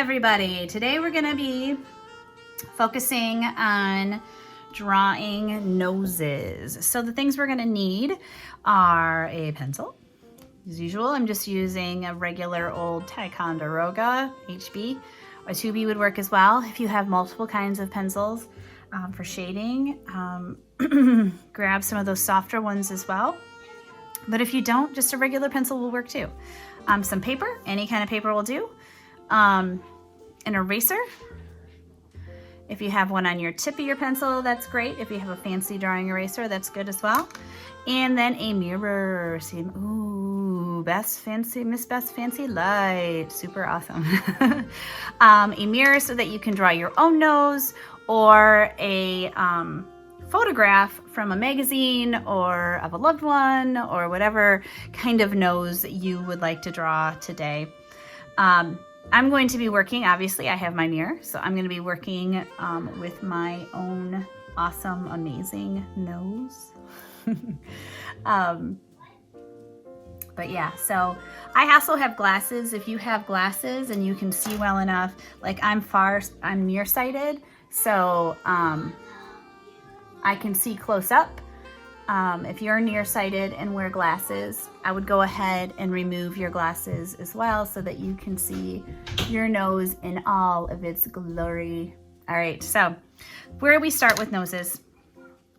everybody. Today we're going to be focusing on drawing noses. So the things we're going to need are a pencil. As usual, I'm just using a regular old Ticonderoga HB. A 2B would work as well if you have multiple kinds of pencils for shading. Grab some of those softer ones as well. But if you don't, just a regular pencil will work too. Some paper, any kind of paper will do. An eraser. If you have one on your tip of your pencil, that's great. If you have a fancy drawing eraser, that's good as well. And then a mirror. See, ooh, Miss Beth's fancy light. Super awesome. A mirror so that you can draw your own nose, or a photograph from a magazine or of a loved one, or whatever kind of nose you would like to draw today. I'm going to be working, obviously I have my mirror, so I'm going to be working with my own awesome, amazing nose. But yeah, so I also have glasses. If you have glasses and you can see well enough, like I'm nearsighted, so I can see close up. If you're nearsighted and wear glasses, I would go ahead and remove your glasses as well so that you can see your nose in all of its glory. All right, so where we start with noses,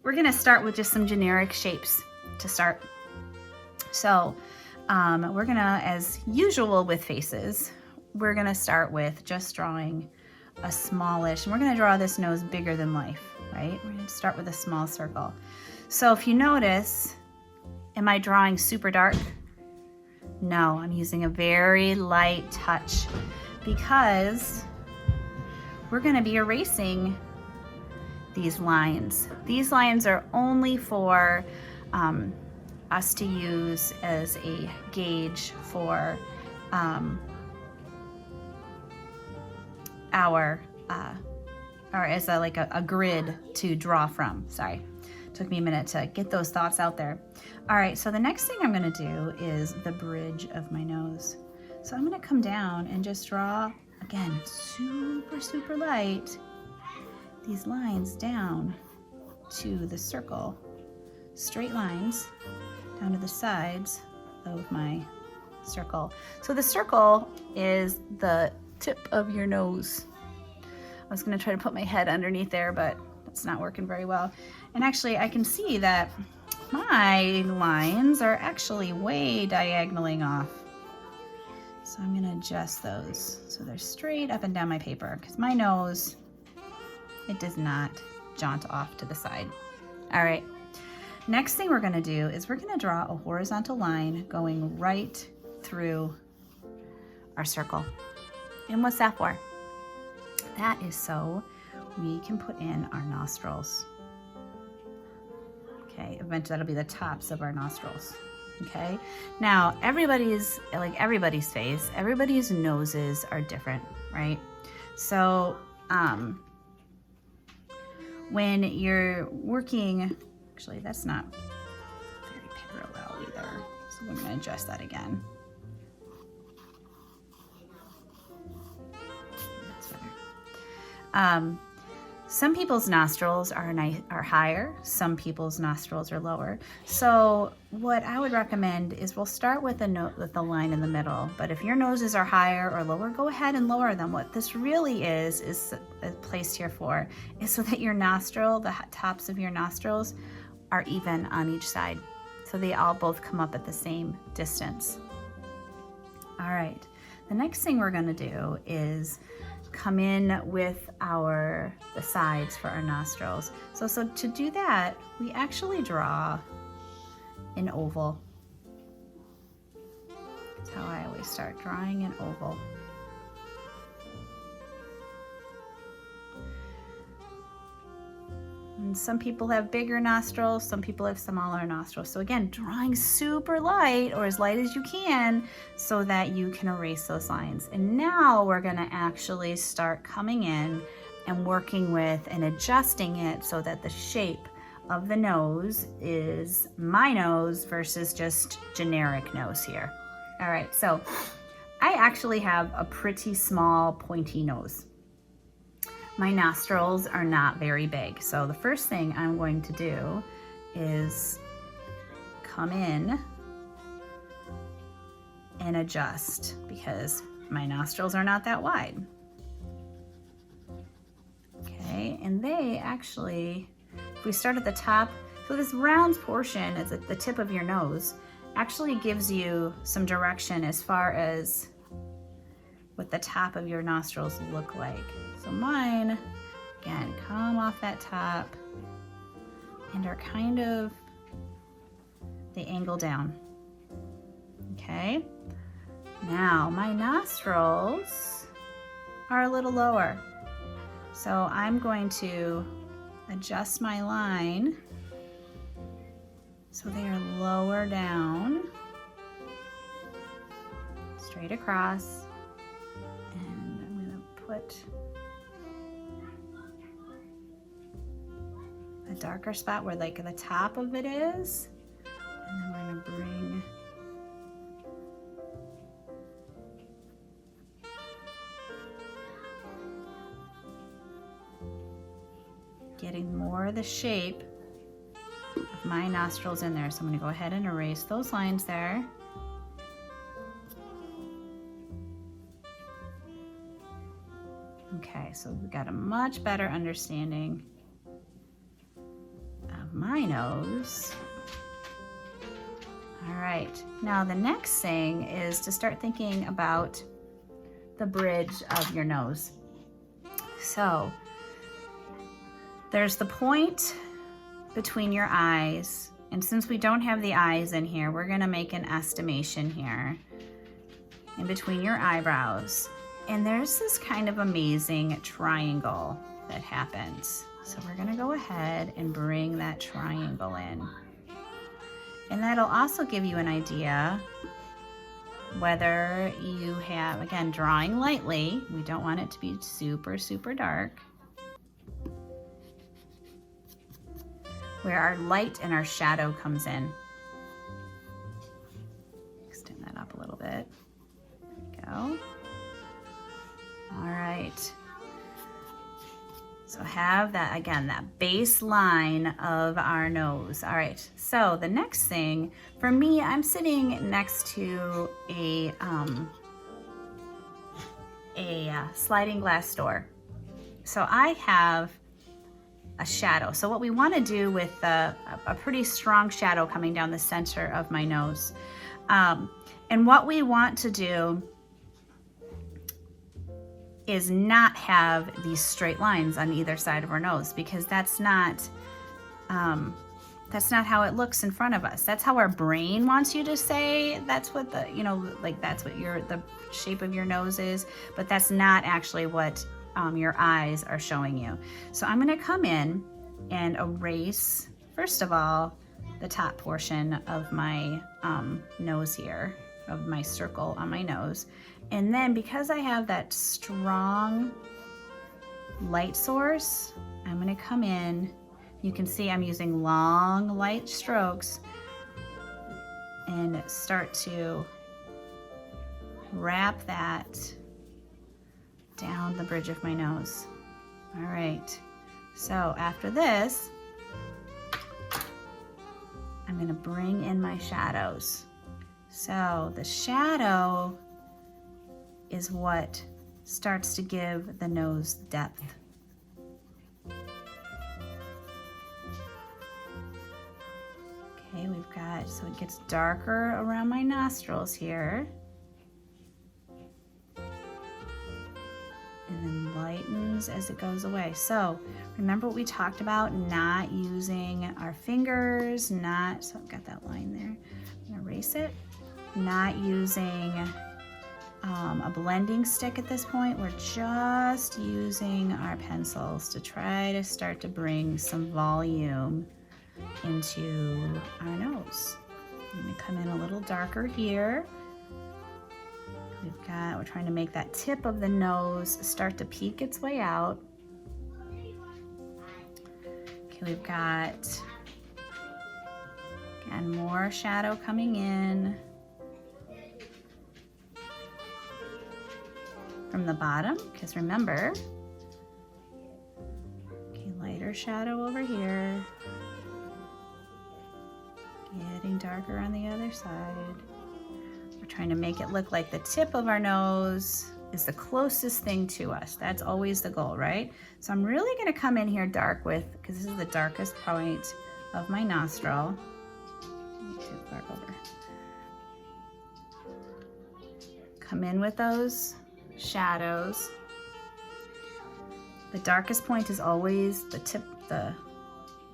we're gonna start with just some generic shapes to start. So we're gonna, as usual with faces, we're gonna start with just drawing a smallish, and we're gonna draw this nose bigger than life, right? We're gonna start with a small circle. So if you notice, am I drawing super dark? No, I'm using a very light touch because we're going to be erasing these lines. These lines are only for us to use as a gauge for or as a grid to draw from. Sorry. Took me a minute to get those thoughts out there. All right, so the next thing I'm gonna do is the bridge of my nose. So I'm gonna come down and just draw, again, super, super light, these lines down to the circle, straight lines down to the sides of my circle. So the circle is the tip of your nose. I was gonna try to put my head underneath there, but it's not working very well. And actually I can see that my lines are actually way diagonaling off. So I'm gonna adjust those so they're straight up and down my paper, because my nose, it does not jaunt off to the side. All right, next thing we're gonna do is we're gonna draw a horizontal line going right through our circle. And what's that for? That is so we can put in our nostrils. Okay, eventually that'll be the tops of our nostrils. Okay, now everybody's face, everybody's noses are different, right? So when you're working, actually that's not very parallel either, so I'm gonna adjust that again. That's better. Some people's nostrils are higher, some people's nostrils are lower. So what I would recommend is we'll start with the line in the middle, but if your noses are higher or lower, go ahead and lower them. What this really is placed here for is so that your nostril, the tops of your nostrils, are even on each side. So they all both come up at the same distance. All right, the next thing we're gonna do is come in with the sides for our nostrils. So to do that, we actually draw an oval. That's how I always start, drawing an oval. And some people have bigger nostrils, some people have smaller nostrils. So again, drawing super light, or as light as you can, so that you can erase those lines. And now we're gonna actually start coming in and working with and adjusting it so that the shape of the nose is my nose versus just generic nose here. All right, so I actually have a pretty small pointy nose. My nostrils are not very big. So the first thing I'm going to do is come in and adjust because my nostrils are not that wide. Okay, and they actually, if we start at the top, so this round portion is at the tip of your nose, actually gives you some direction as far as what the top of your nostrils look like. So mine, again, come off that top and are kind of, they angle down. Okay, now my nostrils are a little lower. So I'm going to adjust my line so they are lower down, straight across, and I'm gonna put a darker spot where like the top of it is, and then we're gonna bring getting more of the shape of my nostrils in there. So I'm going to go ahead and erase those lines there. Okay, so we've got a much better understanding of my nose. All right, now the next thing is to start thinking about the bridge of your nose. So there's the point between your eyes, and since we don't have the eyes in here, we're gonna make an estimation here in between your eyebrows. And there's this kind of amazing triangle that happens. So we're gonna go ahead and bring that triangle in. And that'll also give you an idea whether you have, again, drawing lightly, we don't want it to be super, super dark, where our light and our shadow comes in. Extend that up a little bit. There we go. All right. So have that, again, that baseline of our nose. All right, so the next thing, for me, I'm sitting next to a sliding glass door. So I have a shadow. So what we want to do with a pretty strong shadow coming down the center of my nose. And what we want to do is not have these straight lines on either side of our nose, because that's not how it looks in front of us. That's how our brain wants you to say that's what the, like that's what the shape of your nose is, but that's not actually what your eyes are showing you. So I'm going to come in and erase, first of all, the top portion of my nose here, of my circle on my nose. And then because I have that strong light source, I'm going to come in. You can see I'm using long light strokes and start to wrap that down the bridge of my nose. All right, so after this, I'm going to bring in my shadows. So the shadow is what starts to give the nose depth. Okay, we've got, so it gets darker around my nostrils here. And then lightens as it goes away. So remember what we talked about, not using our fingers, so I've got that line there. I'm gonna erase it. Not using a blending stick at this point. We're just using our pencils to try to start to bring some volume into our nose. I'm gonna come in a little darker here. We're trying to make that tip of the nose start to peek its way out. Okay, we've got, again, more shadow coming in. from the bottom, because remember, okay, lighter shadow over here, getting darker on the other side. We're trying to make it look like the tip of our nose is the closest thing to us. That's always the goal, right? So I'm really going to come in here dark with, because this is the darkest point of my nostril. Too far over. Come in with those shadows. The darkest point is always the tip, the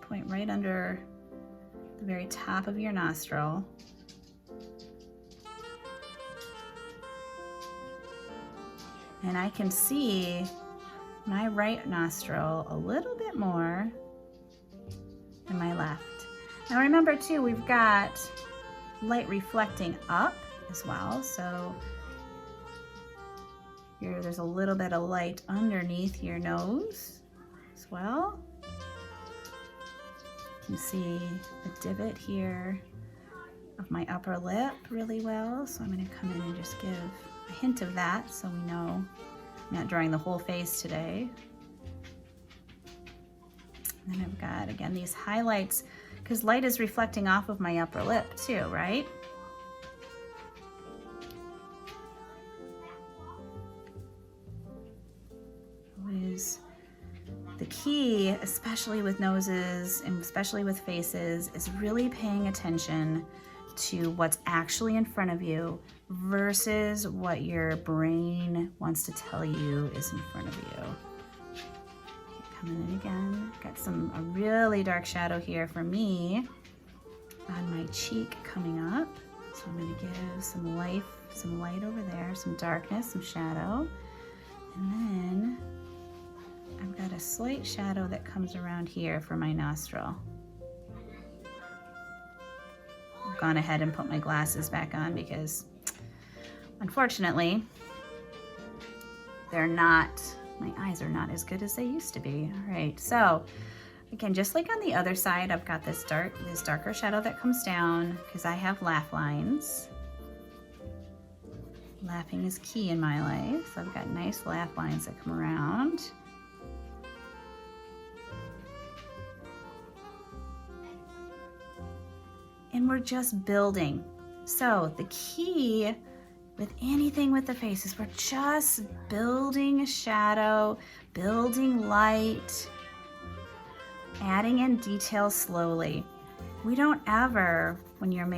point right under the very top of your nostril. And I can see my right nostril a little bit more than my left. Now remember too, we've got light reflecting up as well. So here, there's a little bit of light underneath your nose as well. You can see the divot here of my upper lip really well. So I'm going to come in and just give a hint of that so we know I'm not drawing the whole face today. And then I've got, again, these highlights, because light is reflecting off of my upper lip too, right? Always the key, especially with noses and especially with faces, is really paying attention to what's actually in front of you versus what your brain wants to tell you is in front of you. Coming in again, got a really dark shadow here for me on my cheek coming up. So I'm going to give some light over there, some darkness, some shadow. And then I've got a slight shadow that comes around here for my nostril. I've gone ahead and put my glasses back on because unfortunately my eyes are not as good as they used to be. All right, so again, just like on the other side, I've got this darker shadow that comes down because I have laugh lines. Laughing is key in my life, so I've got nice laugh lines that come around. And we're just building. So the key with anything with the face is we're just building a shadow, building light, adding in details slowly. We don't ever, when you're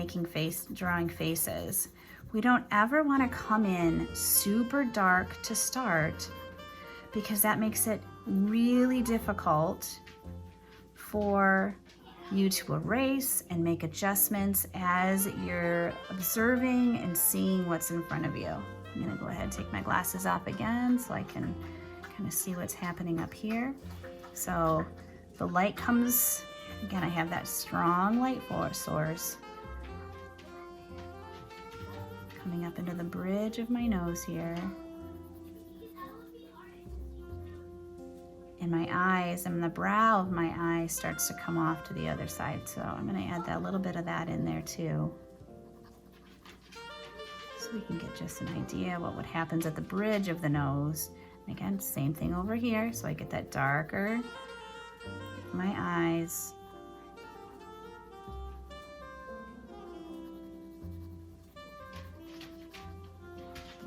drawing faces, we don't ever want to come in super dark to start, because that makes it really difficult for you to erase and make adjustments as you're observing and seeing what's in front of you. I'm gonna go ahead and take my glasses off again so I can kind of see what's happening up here. So the light comes, again, I have that strong light source coming up into the bridge of my nose here. And my eyes, and the brow of my eye starts to come off to the other side. So I'm going to add that little bit of that in there too, so we can get just an idea what happens at the bridge of the nose. And again, same thing over here. So I get that darker my eyes.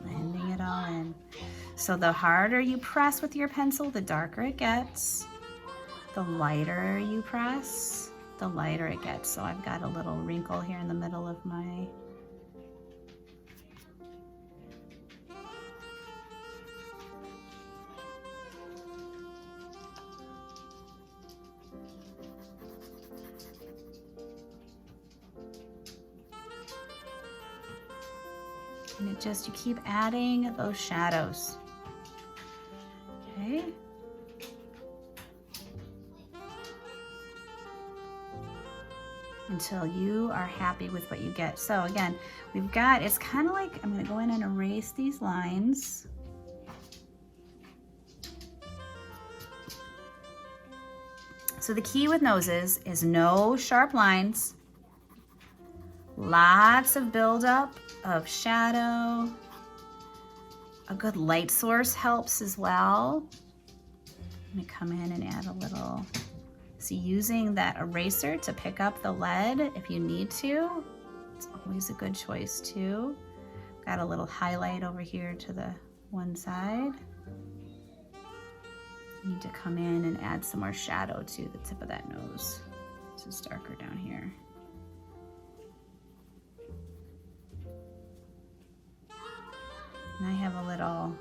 Blending it all in. So the harder you press with your pencil, the darker it gets. The lighter you press, the lighter it gets. So I've got a little wrinkle here in the middle of my and you keep adding those shadows. Okay. Until you are happy with what you get. So again, it's kind of like, I'm going to go in and erase these lines. So the key with noses is no sharp lines, lots of buildup of shadow, A good light source helps as well. I'm gonna come in and add a little, so using that eraser to pick up the lead if you need to, it's always a good choice too. Got a little highlight over here to the one side. Need to come in and add some more shadow to the tip of that nose. This is darker down here. And I have a little,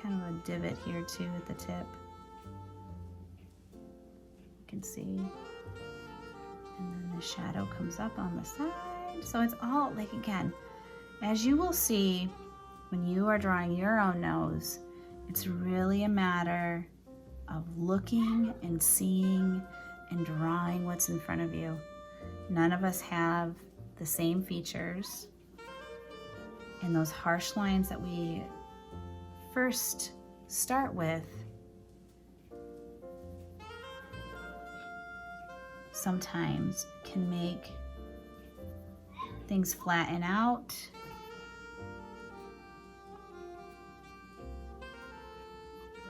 kind of a divot here too at the tip. You can see. And then the shadow comes up on the side. So it's all, like, again, as you will see when you are drawing your own nose, it's really a matter of looking and seeing and drawing what's in front of you. None of us have the same features, and those harsh lines that we first start with sometimes can make things flatten out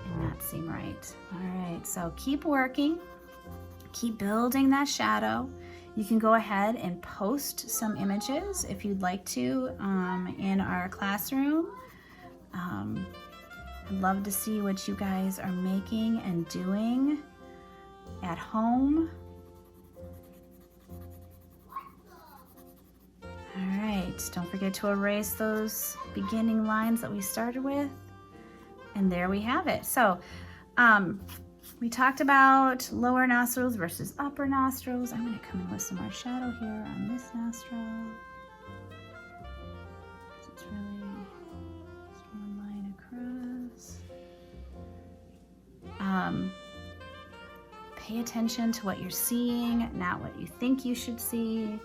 and not seem right. All right, so keep working, keep building that shadow. You can go ahead and post some images if you'd like to in our classroom. I'd love to see what you guys are making and doing at home. All right, don't forget to erase those beginning lines that we started with. And there we have it. So we talked about lower nostrils versus upper nostrils. I'm going to come in with some more shadow here on this nostril. It's really just one line across. Pay attention to what you're seeing, not what you think you should see.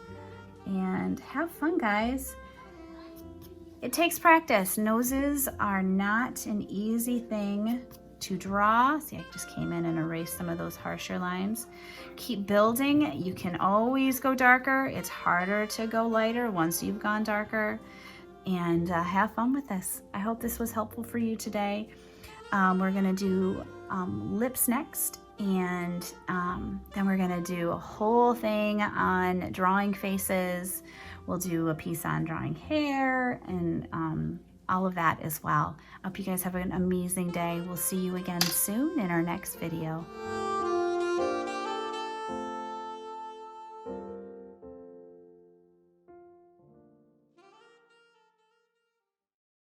And have fun, guys. It takes practice. Noses are not an easy thing to draw. See, I just came in and erased some of those harsher lines. Keep building. You can always go darker. It's harder to go lighter once you've gone darker. And have fun with this. I hope this was helpful for you today. We're gonna do lips next, and then we're gonna do a whole thing on drawing faces. We'll do a piece on drawing hair and all of that as well. I hope you guys have an amazing day. We'll see you again soon in our next video.